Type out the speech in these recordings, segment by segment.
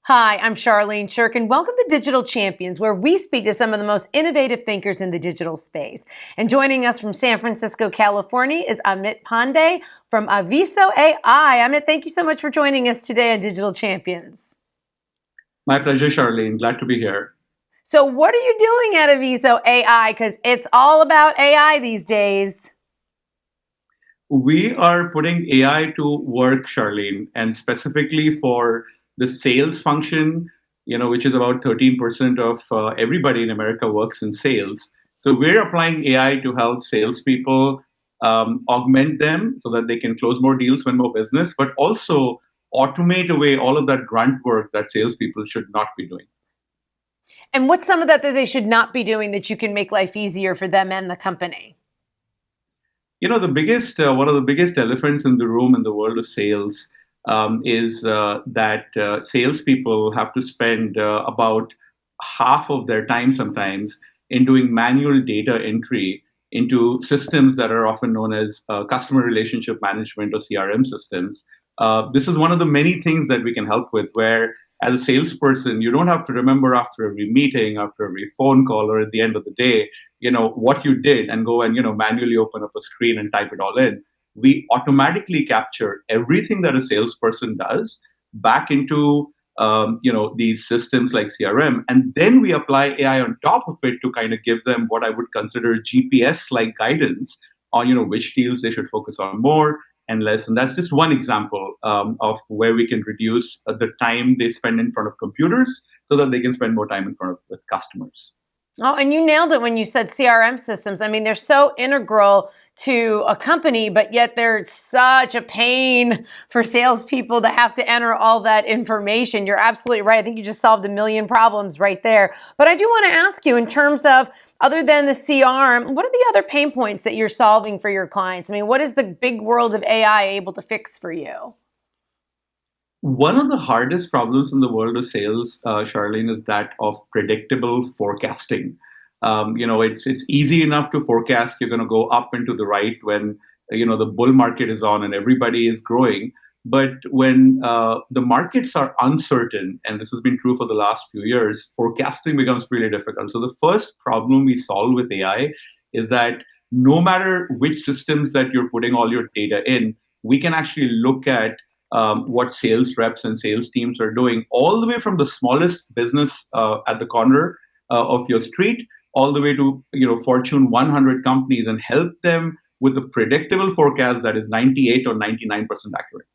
Hi, I'm Charlene Shirk, and welcome to Digital Champions, where we speak to some of the most innovative thinkers in the digital space. And joining us from San Francisco, California is Amit Pande from Aviso AI. Amit, thank you so much for joining us today on Digital Champions. My pleasure, Charlene. Glad to be here. So what are you doing at Aviso AI? Because it's all about AI these days. We are putting AI to work, Charlene, and specifically for the sales function, which is about 13% of everybody in America works in sales. So we're applying AI to help salespeople augment them so that they can close more deals, win more business, but also automate away all of that grunt work that salespeople should not be doing. And what's some of that they should not be doing that you can make life easier for them and the company? The biggest one of the biggest elephants in the room in the world of sales is that salespeople have to spend about half of their time sometimes in doing manual data entry into systems that are often known as customer relationship management or CRM systems. This is one of the many things that we can help with, where as a salesperson, you don't have to remember after every meeting, after every phone call, or at the end of the day, what you did and go and manually open up a screen and type it all in. We automatically capture everything that a salesperson does back into these systems like CRM, and then we apply AI on top of it to kind of give them what I would consider GPS like guidance on which deals they should focus on more and less. And that's just one example of where we can reduce the time they spend in front of computers so that they can spend more time in front of with customers. Oh, and you nailed it when you said CRM systems. I mean, they're so integral to a company, but yet they're such a pain for salespeople to have to enter all that information. You're absolutely right. I think you just solved a million problems right there. But I do want to ask you, in terms of, other than the CRM, what are the other pain points that you're solving for your clients? I mean, what is the big world of AI able to fix for you? One of the hardest problems in the world of sales, Charlene, is that of predictable forecasting. It's easy enough to forecast you're going to go up and to the right when the bull market is on and everybody is growing. But when the markets are uncertain, and this has been true for the last few years, forecasting becomes really difficult. So the first problem we solve with AI is that no matter which systems that you're putting all your data in, we can actually look at what sales reps and sales teams are doing, all the way from the smallest business at the corner of your street, all the way to Fortune 100 companies, and help them with a predictable forecast that is 98 or 99% accurate.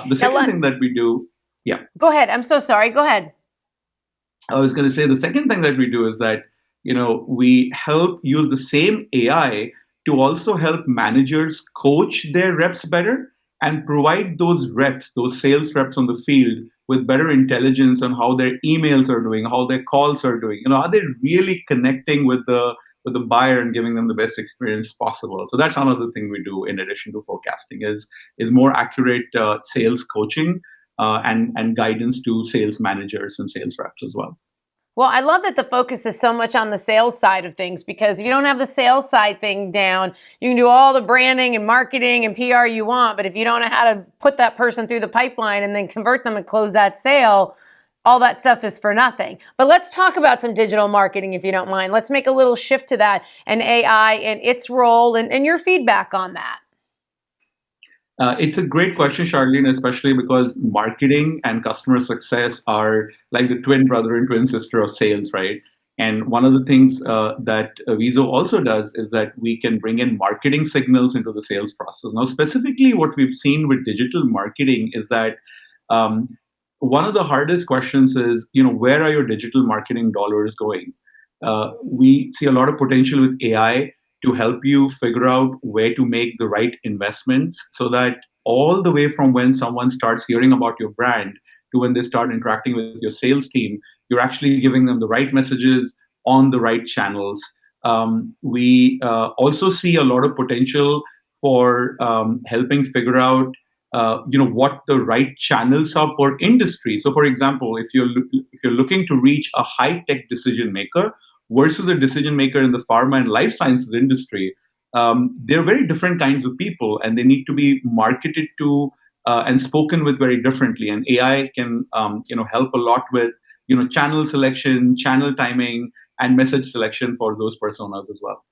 The second thing that we do, yeah. Go ahead. I'm so sorry. Go ahead. I was going to say the second thing that we do is that we help use the same AI to also help managers coach their reps better and provide those reps, those sales reps on the field, with better intelligence on how their emails are doing, how their calls are doing. Are they really connecting with the buyer and giving them the best experience possible? So that's another thing we do in addition to forecasting is more accurate sales coaching and guidance to sales managers and sales reps as well. Well, I love that the focus is so much on the sales side of things, because if you don't have the sales side thing down, you can do all the branding and marketing and PR you want, but if you don't know how to put that person through the pipeline and then convert them and close that sale, all that stuff is for nothing. But let's talk about some digital marketing, if you don't mind. Let's make a little shift to that and AI and its role and your feedback on that. It's a great question, Charlene, especially because marketing and customer success are like the twin brother and twin sister of sales, right? And one of the things that Aviso also does is that we can bring in marketing signals into the sales process. Now, specifically, what we've seen with digital marketing is that one of the hardest questions is, where are your digital marketing dollars going? We see a lot of potential with AI to help you figure out where to make the right investments so that all the way from when someone starts hearing about your brand to when they start interacting with your sales team, you're actually giving them the right messages on the right channels. We also see a lot of potential for helping figure out what the right channels are per industry. So, for example, if you're looking to reach a high tech decision maker versus a decision maker in the pharma and life sciences industry, they're very different kinds of people, and they need to be marketed to and spoken with very differently. And AI can help a lot with channel selection, channel timing, and message selection for those personas as well.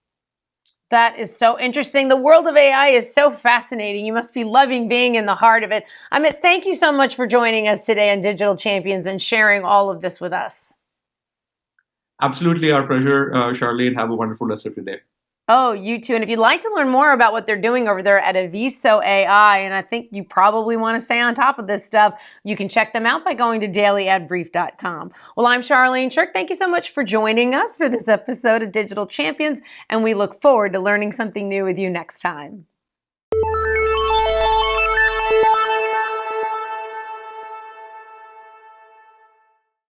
That is so interesting. The world of AI is so fascinating. You must be loving being in the heart of it. Amit, thank you so much for joining us today on Digital Champions and sharing all of this with us. Absolutely, our pleasure, Charlene. Have a wonderful rest of your day. Oh, you too. And if you'd like to learn more about what they're doing over there at Aviso AI, and I think you probably want to stay on top of this stuff, you can check them out by going to dailyadbrief.com. Well, I'm Charlene Shirk. Thank you so much for joining us for this episode of Digital Champions, and we look forward to learning something new with you next time.